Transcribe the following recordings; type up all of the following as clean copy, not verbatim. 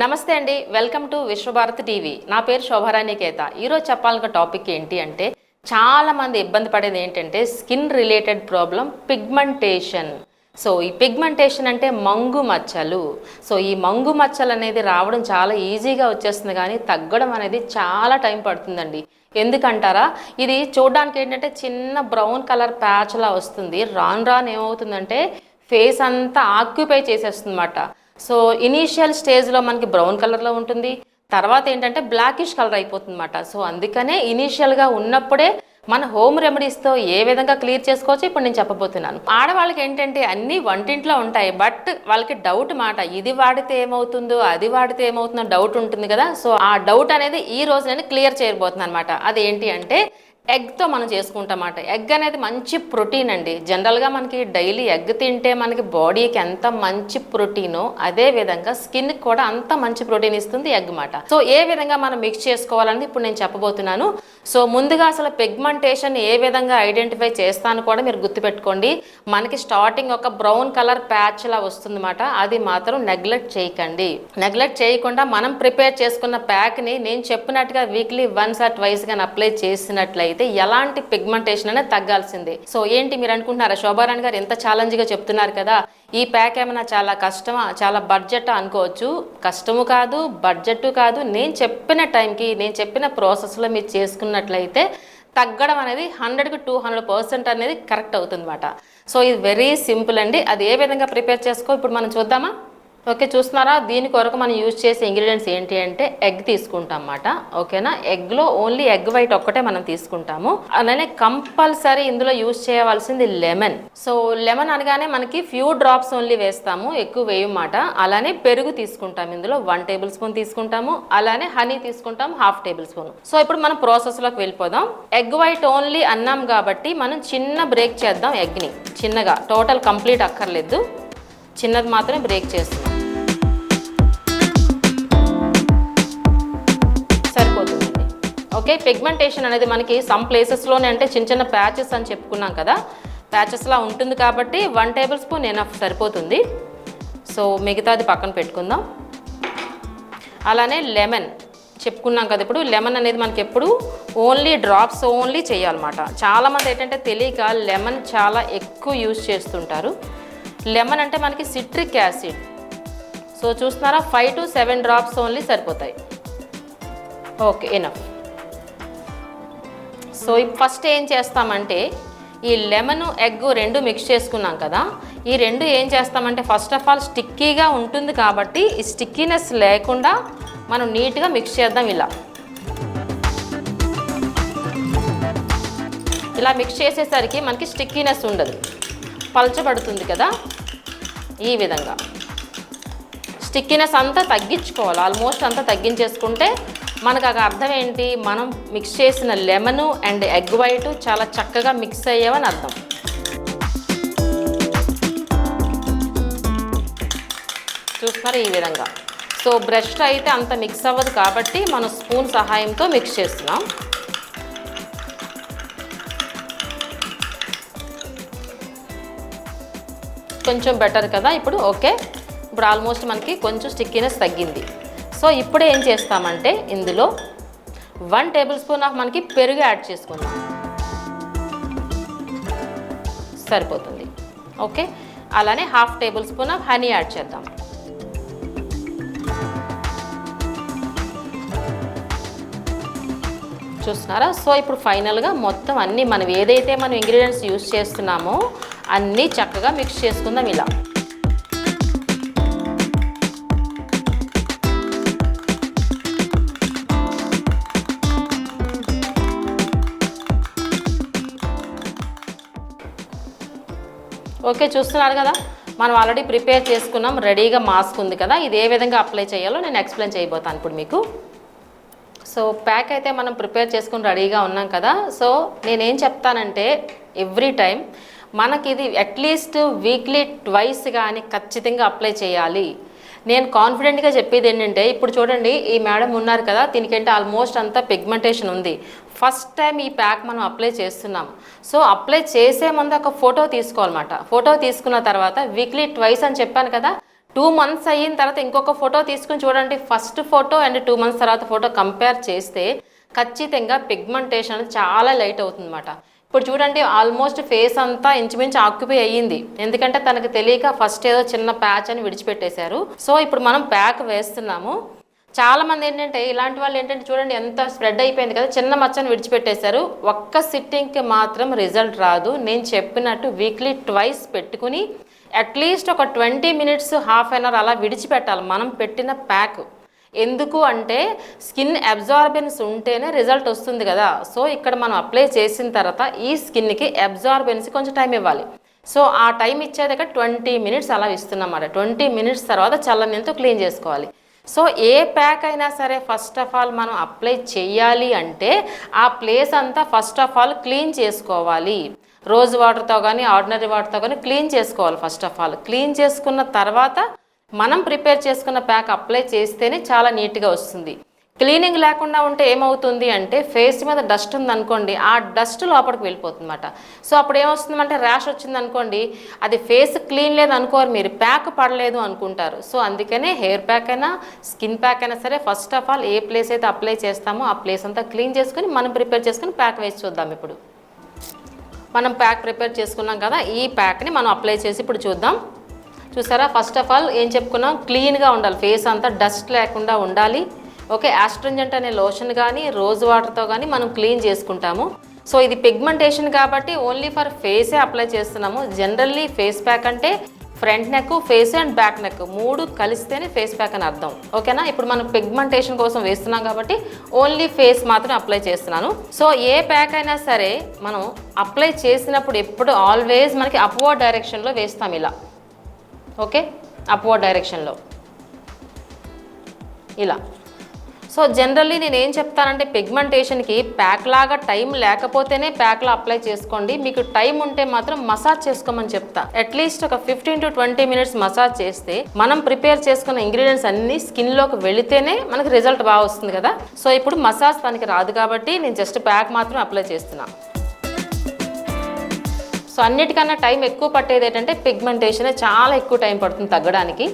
నమస్తే అండి, welcome to Visvabharati TV. నా పేరు శోభారాణికేత. ఈరోజు చెప్పాలనుకున్న టాపిక్ ఏంటి అంటే, చాలా మంది ఇబ్బంది పడేది ఏంటంటే skin related problem pigmentation. So ఈ పిగ్మెంటేషన్ అంటే మంగు మచ్చలు. సో ఈ మంగు మచ్చలు అనేది రావడం చాలా ఈజీగా వచ్చేస్తుంది, కానీ తగ్గడం అనేది చాలా టైం పడుతుందండి. ఎందుకంటారా, ఇది చూడడానికి ఏంటంటే చిన్న బ్రౌన్ కలర్ ప్యాచ్లా వస్తుంది. రాను రాను ఏమవుతుందంటే ఫేస్ అంతా ఆక్యుపై చేసేస్తుంది అన్నమాట. సో ఇనీషియల్ స్టేజ్లో మనకి బ్రౌన్ కలర్లో ఉంటుంది, తర్వాత ఏంటంటే బ్లాకిష్ కలర్ అయిపోతుంది అన్నమాట. సో అందుకనే ఇనీషియల్గా ఉన్నప్పుడే మన హోమ్ రెమెడీస్తో ఏ విధంగా క్లియర్ చేసుకోవచ్చు ఇప్పుడు నేను చెప్పబోతున్నాను. ఆడవాళ్ళకి ఏంటంటే అన్నీ వంటింట్లో ఉంటాయి, బట్ వాళ్ళకి డౌట్ మాట, ఇది వాడితే ఏమవుతుందో అది వాడితే ఏమవుతుందో డౌట్ ఉంటుంది కదా. సో ఆ డౌట్ అనేది ఈ రోజు నేను క్లియర్ చేయబోతున్నాను అనమాట. అదేంటి అంటే ఎగ్తో మనం చేసుకుంటామన్నమాట. ఎగ్ అనేది మంచి ప్రోటీన్ అండి. జనరల్గా మనకి డైలీ ఎగ్ తింటే మనకి బాడీకి ఎంత మంచి ప్రోటీనో అదే విధంగా స్కిన్కి కూడా అంత మంచి ప్రోటీన్ ఇస్తుంది ఎగ్ మాట. సో ఏ విధంగా మనం మిక్స్ చేసుకోవాలని ఇప్పుడు నేను చెప్పబోతున్నాను. సో ముందుగా అసలు పిగ్మెంటేషన్ ఏ విధంగా ఐడెంటిఫై చేస్తాను కూడా మీరు గుర్తుపెట్టుకోండి. మనకి స్టార్టింగ్ ఒక బ్రౌన్ కలర్ ప్యాచ్ లా వస్తుందన్నమాట. అది మాత్రం నెగ్లెక్ట్ చేయకండి. నెగ్లెక్ట్ చేయకుండా మనం ప్రిపేర్ చేసుకున్న ప్యాక్ని నేను చెప్పినట్టుగా వీక్లీ వన్స్ ఆర్ ట్వైస్ గా అప్లై చేసినట్లయితే ఎలాంటి పిగ్మెంటేషన్ అనేది తగ్గాల్సిందే. సో ఏంటి మీరు అనుకుంటున్నారా, శోభారాణి గారు ఎంత ఛాలెంజ్గా చెప్తున్నారు కదా, ఈ ప్యాక్ ఏమైనా చాలా కష్టమా, చాలా బడ్జెట్ అనుకోవచ్చు. కష్టము కాదు, బడ్జెట్ కాదు. నేను చెప్పిన టైంకి నేను చెప్పిన ప్రాసెస్లో మీరు చేసుకున్నట్లయితే తగ్గడం అనేది 100కి 200% అనేది కరెక్ట్ అవుతుంది అన్నమాట. సో ఇది వెరీ సింపుల్ అండి. అది ఏ విధంగా ప్రిపేర్ చేసుకో ఇప్పుడు మనం చూద్దామా. ఓకే, చూస్తున్నారా, దీని కొరకు మనం యూజ్ చేసే ఇంగ్రీడియంట్స్ ఏంటి అంటే ఎగ్ తీసుకుంటాం అన్నమాట. ఓకేనా, ఎగ్లో ఓన్లీ ఎగ్ వైట్ ఒక్కటే మనం తీసుకుంటాము. అలానే కంపల్సరీ ఇందులో యూజ్ చేయవలసింది లెమన్. సో లెమన్ అనగానే మనకి ఫ్యూ డ్రాప్స్ ఓన్లీ వేస్తాము, ఎక్కువ వేయమాట. అలానే పెరుగు తీసుకుంటాం, ఇందులో 1 టేబుల్ స్పూన్ తీసుకుంటాము. అలానే హనీ తీసుకుంటాం 1/2 టేబుల్ స్పూన్. సో ఇప్పుడు మనం ప్రాసెస్లోకి వెళ్ళిపోదాం. ఎగ్ వైట్ ఓన్లీ అన్నాం కాబట్టి మనం చిన్న బ్రేక్ చేద్దాం ఎగ్ని. చిన్నగా, టోటల్ కంప్లీట్ అక్కర్లేదు, చిన్నది మాత్రమే బ్రేక్ చేస్తున్నాం. సరిపోతుందండి. ఓకే, పిగ్మెంటేషన్ అనేది మనకి సమ్ ప్లేసెస్లోనే అంటే చిన్న చిన్న ప్యాచెస్ అని చెప్పుకున్నాం కదా, ప్యాచెస్లా ఉంటుంది కాబట్టి 1 టేబుల్ స్పూన్ ఎనఫ్ సరిపోతుంది. సో మిగతాది పక్కన పెట్టుకుందాం. అలానే లెమన్ చెప్పుకున్నాం కదా, ఇప్పుడు లెమన్ అనేది మనకి ఎప్పుడు ఓన్లీ డ్రాప్స్ ఓన్లీ చేయాలన్నమాట. చాలామంది ఏంటంటే తెలియక లెమన్ చాలా ఎక్కువ యూజ్ చేస్తుంటారు. లెమన్ అంటే మనకి సిట్రిక్ యాసిడ్. సో చూస్తున్నారా, 5 to 7 డ్రాప్స్ ఓన్లీ సరిపోతాయి. Okay, enough. సో ఫస్ట్ ఏం చేస్తామంటే ఈ లెమన్ ఎగ్ రెండు మిక్స్ చేసుకున్నాం కదా, ఈ రెండు ఏం చేస్తామంటే ఫస్ట్ ఆఫ్ ఆల్ స్టిక్కీగా ఉంటుంది కాబట్టి ఈ స్టిక్కీనెస్ లేకుండా మనం నీట్గా మిక్స్ చేద్దాం. ఇలా మిక్స్ చేసేసరికి మనకి స్టిక్కీనెస్ ఉండదు, పలచబడుతుంది కదా. ఈ విధంగా స్టిక్కీనెస్ అంతా తగ్గించుకోవాలి, ఆల్మోస్ట్ అంతా తగ్గించేసుకుంటే మనకు ఆ అర్థం ఏంటి, మనం మిక్స్ చేసిన లెమన్ అండ్ ఎగ్ వైట్ చాలా చక్కగా మిక్స్ అయ్యావని అర్థం. చూస్తున్నారు ఈ విధంగా. సో బ్రష్ అయితే అంత మిక్స్ అవ్వదు కాబట్టి మనం స్పూన్ సహాయంతో మిక్స్ చేస్తున్నాం. కొంచెం బెటర్ కదా ఇప్పుడు. ఓకే, ఇప్పుడు ఆల్మోస్ట్ మనకి కొంచెం స్టిక్కీనెస్ తగ్గింది. సో ఇప్పుడు ఏం చేస్తామంటే ఇందులో 1 టేబుల్ స్పూన్ ఆఫ్ మనకి పెరుగు యాడ్ చేసుకుందాం, సరిపోతుంది. ఓకే, అలానే 1/2 table spoon of honey add చేద్దాం. చూస్తున్నారా. సో ఇప్పుడు ఫైనల్గా మొత్తం అన్నీ మనం ఏదైతే మనం ఇంగ్రీడియంట్స్ యూజ్ చేస్తున్నామో అన్నీ చక్కగా మిక్స్ చేసుకుందాం ఇలా. ఓకే, చూస్తున్నారు కదా, మనం ఆల్రెడీ ప్రిపేర్ చేసుకున్నాం, రెడీగా మాస్క్ ఉంది కదా. ఇది ఏ విధంగా అప్లై చేయాలో నేను ఎక్స్ప్లెయిన్ చేయబోతాను ఇప్పుడు మీకు. సో ప్యాక్ అయితే మనం ప్రిపేర్ చేసుకుని రెడీగా ఉన్నాం కదా. సో నేనేం చెప్తానంటే ఎవ్రీ టైం మనకి ఇది అట్లీస్ట్ వీక్లీ ట్వైస్ కానీ ఖచ్చితంగా అప్లై చేయాలి. నేను కాన్ఫిడెంట్గా చెప్పేది ఏంటంటే, ఇప్పుడు చూడండి ఈ మేడం ఉన్నారు కదా, దీనికంటే ఆల్మోస్ట్ అంతా పిగ్మెంటేషన్ ఉంది. ఫస్ట్ టైం ఈ ప్యాక్ మనం అప్లై చేస్తున్నాం. సో అప్లై చేసే ముందు ఒక ఫోటో తీసుకోవాలన్నమాట. ఫోటో తీసుకున్న తర్వాత వీక్లీ ట్వైస్ అని చెప్పాను కదా, 2 months అయిన తర్వాత ఇంకొక ఫోటో తీసుకుని చూడండి. ఫస్ట్ ఫోటో అండ్ 2 months తర్వాత ఫోటో కంపేర్ చేస్తే ఖచ్చితంగా పిగ్మెంటేషన్ అనేది చాలా లైట్ అవుతుంది అన్నమాట. ఇప్పుడు చూడండి ఆల్మోస్ట్ ఫేస్ అంతా ఇంచుమించు ఆక్యుపై అయ్యింది. ఎందుకంటే తనకు తెలియక ఫస్ట్ ఏదో చిన్న ప్యాచ్ అని విడిచిపెట్టేశారు. సో ఇప్పుడు మనం ప్యాక్ వేస్తున్నాము. చాలా మంది ఏంటంటే ఇలాంటి వాళ్ళు ఏంటంటే చూడండి ఎంత స్ప్రెడ్ అయిపోయింది కదా, చిన్న మచ్చని విడిచిపెట్టేశారు. ఒక్క సిట్టింగ్కి మాత్రం రిజల్ట్ రాదు. నేను చెప్పినట్టు వీక్లీ ట్వైస్ పెట్టుకుని అట్లీస్ట్ ఒక 20 minutes హాఫ్ అన్ అవర్ అలా విడిచిపెట్టాలి మనం పెట్టిన ప్యాక్. ఎందుకు అంటే స్కిన్ అబ్జార్బెన్స్ ఉంటేనే రిజల్ట్ వస్తుంది కదా. సో ఇక్కడ మనం అప్లై చేసిన తర్వాత ఈ స్కిన్కి అబ్జార్బెన్స్ కొంచెం టైం ఇవ్వాలి. సో ఆ టైం ఇచ్చేది 20 minutes అలా ఇస్తున్నమాట. 20 minutes తర్వాత చల్లనీళ్ళతో క్లీన్ చేసుకోవాలి. సో ఏ ప్యాక్ అయినా సరే ఫస్ట్ ఆఫ్ ఆల్ మనం అప్లై చేయాలి అంటే ఆ ప్లేస్ అంతా ఫస్ట్ ఆఫ్ ఆల్ క్లీన్ చేసుకోవాలి. రోజ్ వాటర్తో కానీ ఆర్డినరీ వాటర్తో కానీ క్లీన్ చేసుకోవాలి. ఫస్ట్ ఆఫ్ ఆల్ క్లీన్ చేసుకున్న తర్వాత మనం ప్రిపేర్ చేసుకున్న ప్యాక్ అప్లై చేస్తేనే చాలా నీట్గా వస్తుంది. క్లీనింగ్ లేకుండా ఉంటే ఏమవుతుంది అంటే ఫేస్ మీద డస్ట్ ఉందనుకోండి, ఆ డస్ట్ లోపలికి వెళ్ళిపోతుంది అన్నమాట. సో అప్పుడు ఏమొస్తుందంటే ర్యాష్ వచ్చింది అనుకోండి, అది ఫేస్ క్లీన్ లేదు అనుకోరు, మీరు ప్యాక్ పడలేదు అనుకుంటారు. సో అందుకనే హెయిర్ ప్యాక్ అయినా స్కిన్ ప్యాక్ అయినా సరే first of all A place అయితే అప్లై చేస్తామో ఆ ప్లేస్ అంతా క్లీన్ చేసుకుని మనం ప్రిపేర్ చేసుకుని ప్యాక్ వేసి చూద్దాం. ఇప్పుడు మనం ప్యాక్ ప్రిపేర్ చేసుకున్నాం కదా, ఈ ప్యాక్ని మనం అప్లై చేసి ఇప్పుడు చూద్దాం. చూసారా, ఫస్ట్ ఆఫ్ ఆల్ ఏం చెప్పుకున్నాం, క్లీన్గా ఉండాలి, ఫేస్ అంతా డస్ట్ లేకుండా ఉండాలి. ఓకే, ఆస్ట్రింజెంట్ అనే లోషన్ కానీ రోజ్ వాటర్తో కానీ మనం క్లీన్ చేసుకుంటాము. సో ఇది పిగ్మెంటేషన్ కాబట్టి ఓన్లీ ఫర్ ఫేసే అప్లై చేస్తున్నాము. జనరల్లీ ఫేస్ ప్యాక్ అంటే front neck, face and back neck 3 కలిస్తేనే ఫేస్ ప్యాక్ అని అర్థం. ఓకేనా, ఇప్పుడు మనం పిగ్మెంటేషన్ కోసం వేస్తున్నాం కాబట్టి ఓన్లీ ఫేస్ మాత్రం అప్లై చేస్తున్నాను. సో ఏ ప్యాక్ అయినా సరే మనం అప్లై చేసినప్పుడు ఎప్పుడు ఆల్వేస్ మనకి అప్వర్డ్ డైరెక్షన్లో వేస్తాం ఇలా. ఓకే, అప్వర్డ్ డైరెక్షన్లో ఇలా. సో జనరల్లీ నేను ఏం చెప్తానంటే పిగ్మెంటేషన్కి ప్యాక్ లాగా టైం లేకపోతేనే ప్యాక్లో అప్లై చేసుకోండి. మీకు టైం ఉంటే మాత్రం మసాజ్ చేసుకోమని చెప్తా. అట్లీస్ట్ ఒక 15 to 20 minutes మసాజ్ చేస్తే మనం ప్రిపేర్ చేసుకున్న ఇంగ్రీడియంట్స్ అన్నీ స్కిన్లోకి వెళితేనే మనకి రిజల్ట్ బాగా వస్తుంది కదా. సో ఇప్పుడు మసాజ్ తనకి రాదు కాబట్టి నేను జస్ట్ ప్యాక్ మాత్రం అప్లై చేస్తున్నా. సో అన్నిటికన్నా టైం ఎక్కువ పట్టేది ఏంటంటే పిగ్మెంటేషన్ చాలా ఎక్కువ టైం పడుతుంది తగ్గడానికి.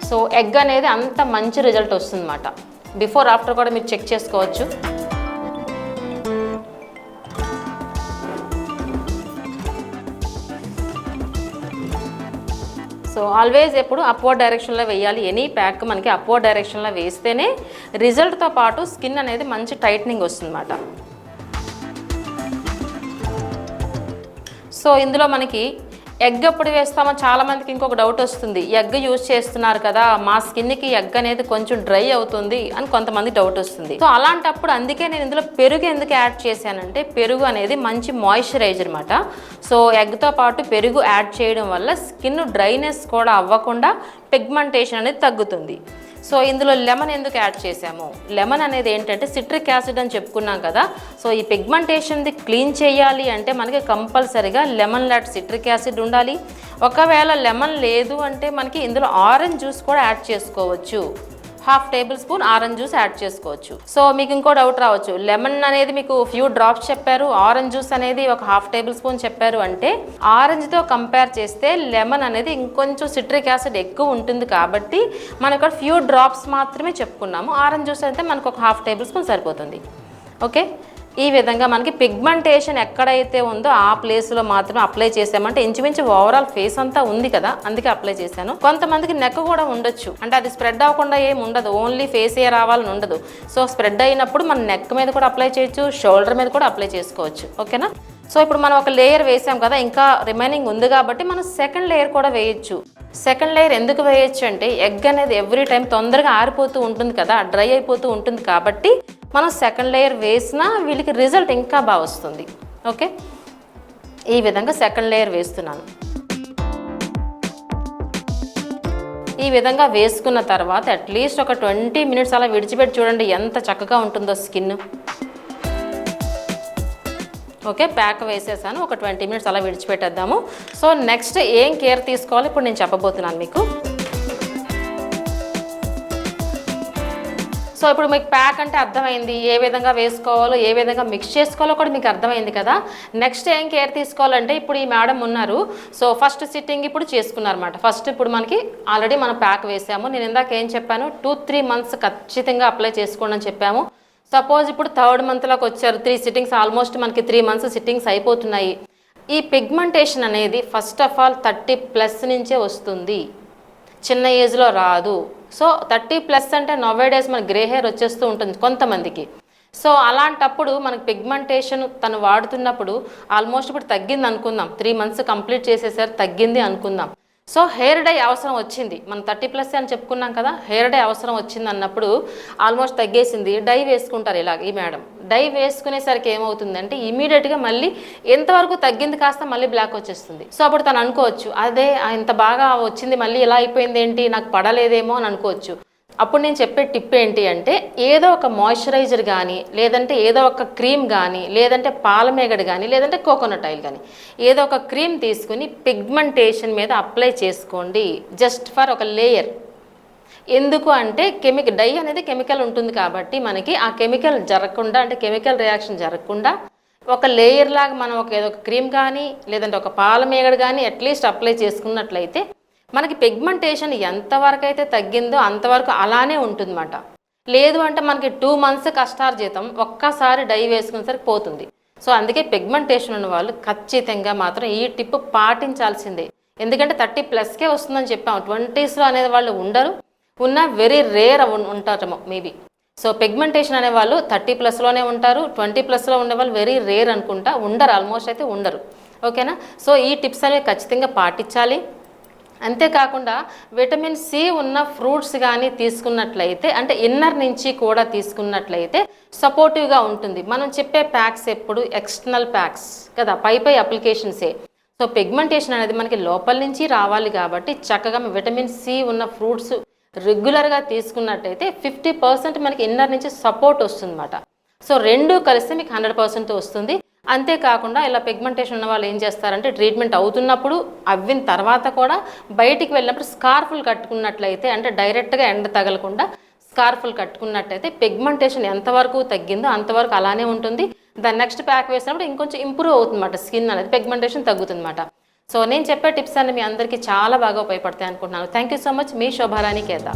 సో ఎగ్ అనేది అంత మంచి రిజల్ట్ వస్తుంది అన్నమాట. బిఫోర్ ఆఫ్టర్ కూడా మీరు చెక్ చేసుకోవచ్చు. సో ఆల్వేస్ ఎప్పుడు అప్వర్డ్ డైరెక్షన్లో వేయాలి. ఎనీ ప్యాక్ మనకి అప్వర్డ్ డైరెక్షన్లో వేస్తేనే రిజల్ట్తో పాటు స్కిన్ అనేది మంచి టైట్నింగ్ వస్తుంది అన్నమాట. సో ఇందులో మనకి ఎగ్ ఎప్పుడు వేస్తామో చాలామందికి ఇంకొక డౌట్ వస్తుంది, ఎగ్ యూజ్ చేస్తున్నారు కదా మా స్కిన్కి ఎగ్ అనేది కొంచెం డ్రై అవుతుంది అని కొంతమంది డౌట్ వస్తుంది. సో అలాంటప్పుడు అందుకే నేను ఇందులో పెరుగు ఎందుకు యాడ్ చేశానంటే పెరుగు అనేది మంచి మాయిశ్చరైజర్ అనమాట. సో ఎగ్తో పాటు పెరుగు యాడ్ చేయడం వల్ల స్కిన్ డ్రైనెస్ కూడా అవ్వకుండా పిగ్మెంటేషన్ అనేది తగ్గుతుంది. సో ఇందులో లెమన్ ఎందుకు యాడ్ చేసాము, లెమన్ అనేది ఏంటంటే సిట్రిక్ యాసిడ్ అని చెప్పుకున్నాం కదా. సో ఈ పిగ్మెంటేషన్ది క్లీన్ చేయాలి అంటే మనకి కంపల్సరీగా లెమన్ లాంటి సిట్రిక్ యాసిడ్ ఉండాలి. ఒకవేళ లెమన్ లేదు అంటే మనకి ఇందులో ఆరెంజ్ జ్యూస్ కూడా యాడ్ చేసుకోవచ్చు. 1/2 tablespoon ఆరెంజ్ జ్యూస్ యాడ్ చేసుకోవచ్చు. సో మీకు ఇంకో డౌట్ రావచ్చు, లెమన్ అనేది మీకు ఫ్యూ డ్రాప్స్ చెప్పారు, ఆరెంజ్ జ్యూస్ అనేది ఒక 1/2 tablespoon చెప్పారు అంటే ఆరెంజ్తో కంపేర్ చేస్తే లెమన్ అనేది ఇంకొంచెం సిట్రిక్ యాసిడ్ ఎక్కువ ఉంటుంది కాబట్టి మనం ఇక్కడ ఫ్యూ డ్రాప్స్ మాత్రమే చెప్పుకున్నాము. ఆరెంజ్ జ్యూస్ అయితే మనకు ఒక 1/2 tablespoon సరిపోతుంది. ఓకే, ఈ విధంగా మనకి పిగ్మెంటేషన్ ఎక్కడైతే ఉందో ఆ ప్లేస్లో మాత్రం అప్లై చేసామంటే ఇంచుమించు ఓవరాల్ ఫేస్ అంతా ఉంది కదా అందుకే అప్లై చేశాను. కొంతమందికి నెక్ కూడా ఉండొచ్చు, అంటే అది స్ప్రెడ్ అవ్వకుండా ఏమి ఉండదు, ఓన్లీ ఫేస్ ఏ రావాలని ఉండదు. సో స్ప్రెడ్ అయినప్పుడు మన నెక్ మీద కూడా అప్లై చేయొచ్చు, షోల్డర్ మీద కూడా అప్లై చేసుకోవచ్చు. ఓకేనా, సో ఇప్పుడు మనం ఒక లేయర్ వేసాం కదా, ఇంకా రిమైనింగ్ ఉంది కాబట్టి మనం సెకండ్ లేయర్ కూడా వేయచ్చు. సెకండ్ లేయర్ ఎందుకు వేయచ్చు అంటే ఎగ్ అనేది ఎవ్రీ టైం తొందరగా ఆరిపోతూ ఉంటుంది కదా, డ్రై అయిపోతూ ఉంటుంది కాబట్టి మనం సెకండ్ లేయర్ వేసినా వీళ్ళకి రిజల్ట్ ఇంకా బాగా వస్తుంది. ఓకే, ఈ విధంగా సెకండ్ లేయర్ వేస్తున్నాను. ఈ విధంగా వేసుకున్న తర్వాత అట్లీస్ట్ ఒక 20 minutes అలా విడిచిపెట్టి చూడండి ఎంత చక్కగా ఉంటుందో స్కిన్. ఓకే, ప్యాక్ వేసేసాను, ఒక 20 minutes అలా విడిచిపెట్టేద్దాము. సో నెక్స్ట్ ఏం కేర్ తీసుకోవాలి ఇప్పుడు నేను చెప్పబోతున్నాను మీకు. సో ఇప్పుడు మీకు ప్యాక్ అంటే అర్థమైంది, ఏ విధంగా వేసుకోవాలో ఏ విధంగా మిక్స్ చేసుకోవాలో కూడా మీకు అర్థమైంది కదా. నెక్స్ట్ ఏం కేర్ తీసుకోవాలంటే ఇప్పుడు ఈ మేడం ఉన్నారు, సో ఫస్ట్ సిట్టింగ్ ఇప్పుడు చేసుకున్నారన్నమాట. ఫస్ట్ ఇప్పుడు మనకి ఆల్రెడీ మనం ప్యాక్ వేసాము. నేను ఇందాక ఏం చెప్పాను, 2-3 months ఖచ్చితంగా అప్లై చేసుకోండి అని చెప్పాము. సపోజ్ ఇప్పుడు 3rd monthలోకి వచ్చారు, 3 sittings, ఆల్మోస్ట్ మనకి 3 months సిట్టింగ్స్ అయిపోతున్నాయి. ఈ పిగ్మెంటేషన్ అనేది ఫస్ట్ ఆఫ్ ఆల్ 30+ నుంచే వస్తుంది, చిన్న ఏజ్లో రాదు. సో 30+ అంటే నోవేడేస్ మన గ్రే హెయిర్ వచ్చేస్తూ ఉంటుంది కొంతమందికి. సో అలాంటప్పుడు మనకి పిగ్మెంటేషన్ తను వాడుతున్నప్పుడు ఆల్మోస్ట్ ఇప్పుడు తగ్గింది అనుకుందాం, 3 months కంప్లీట్ చేసేసారు, తగ్గింది అనుకుందాం. సో హెయిర్ డై అవసరం వచ్చింది, మనం 30+ అని చెప్పుకున్నాం కదా, హెయిర్ డై అవసరం వచ్చింది అన్నప్పుడు ఆల్మోస్ట్ తగ్గేసింది, డై వేసుకుంటారు. ఇలాగ ఈ మేడం డై వేసుకునేసరికి ఏమవుతుందంటే ఇమీడియట్గా మళ్ళీ ఎంతవరకు తగ్గింది కాస్త మళ్ళీ బ్లాక్ వచ్చేస్తుంది. సో అప్పుడు తను అనుకోవచ్చు, అదే ఇంత బాగా వచ్చింది మళ్ళీ ఇలా అయిపోయింది ఏంటి, నాకు పడలేదేమో అని అనుకోవచ్చు. అప్పుడు నేను చెప్పే టిప్ ఏంటి అంటే, ఏదో ఒక మాయిశ్చరైజర్ కానీ, లేదంటే ఏదో ఒక క్రీమ్ కానీ, లేదంటే పాలమేగడ కానీ, లేదంటే కోకోనట్ ఆయిల్ కానీ, ఏదో ఒక క్రీమ్ తీసుకుని పిగ్మెంటేషన్ మీద అప్లై చేసుకోండి, జస్ట్ ఫర్ ఒక లేయర్. ఎందుకు అంటే డై అనేది కెమికల్ ఉంటుంది కాబట్టి మనకి ఆ కెమికల్ జరగకుండా, అంటే కెమికల్ రియాక్షన్ జరగకుండా ఒక లేయర్ లాగా మనం ఏదో ఒక క్రీమ్ కానీ, లేదంటే ఒక పాలమేగడ కానీ అట్లీస్ట్ అప్లై చేసుకున్నట్లయితే మనకి పిగ్మెంటేషన్ ఎంతవరకు అయితే తగ్గిందో అంతవరకు అలానే ఉంటుందన్నమాట. లేదు అంటే మనకి 2 months కష్టార్జితం ఒక్కసారి డై వేసుకునేసరికి పోతుంది. సో అందుకే పిగ్మెంటేషన్ ఉన్న వాళ్ళు ఖచ్చితంగా మాత్రం ఈ టిప్ పాటించాల్సిందే. ఎందుకంటే 30+కే వస్తుందని చెప్పాము, 20sలో అనేది వాళ్ళు ఉండరు, ఉన్న వెరీ రేర్ ఉంటారేమో మేబీ. సో పిగ్మెంటేషన్ అనే వాళ్ళు 30+లోనే ఉంటారు, 20+లో ఉండే వాళ్ళు వెరీ రేర్ అనుకుంటా, ఉండరు, ఆల్మోస్ట్ అయితే ఉండరు. ఓకేనా. సో ఈ టిప్స్ అనేవి ఖచ్చితంగా పాటించాలి. అంతేకాకుండా విటమిన్ సి ఉన్న ఫ్రూట్స్ కానీ తీసుకున్నట్లయితే, అంటే ఇన్నర్ నుంచి కూడా తీసుకున్నట్లయితే సపోర్టివ్గా ఉంటుంది. మనం చెప్పే ప్యాక్స్ ఎప్పుడు ఎక్స్టర్నల్ ప్యాక్స్ కదా, పై అప్లికేషన్సే. సో పిగ్మెంటేషన్ అనేది మనకి లోపల నుంచి రావాలి కాబట్టి చక్కగా విటమిన్ సి ఉన్న ఫ్రూట్స్ రెగ్యులర్గా తీసుకున్నట్టయితే 50% మనకి ఇన్నర్ నుంచి సపోర్ట్ వస్తుందన్నమాట. సో రెండు కలిస్తే మీకు 100% వస్తుంది. అంతేకాకుండా ఇలా పిగ్మెంటేషన్ ఉన్న వాళ్ళు ఏం చేస్తారంటే ట్రీట్మెంట్ అవుతున్నప్పుడు, అవ్విన తర్వాత కూడా బయటికి వెళ్ళినప్పుడు స్కార్ఫులు కట్టుకున్నట్లయితే, అంటే డైరెక్ట్గా ఎండ తగలకుండా స్కార్ఫులు కట్టుకున్నట్టయితే పిగ్మెంటేషన్ ఎంతవరకు తగ్గిందో అంతవరకు అలానే ఉంటుంది. దాని నెక్స్ట్ ప్యాక్ వేసినప్పుడు ఇంకొంచెం ఇంప్రూవ్ అవుతుందన్నమాట, స్కిన్ అనేది పిగ్మెంటేషన్ తగ్గుతుందన్నమాట. సో నేను చెప్పే టిప్స్ అన్ని మీ అందరికీ చాలా బాగా ఉపయోగపడతాయి అనుకుంటున్నాను. Thank you so much. మీ శోభారాణి కేత.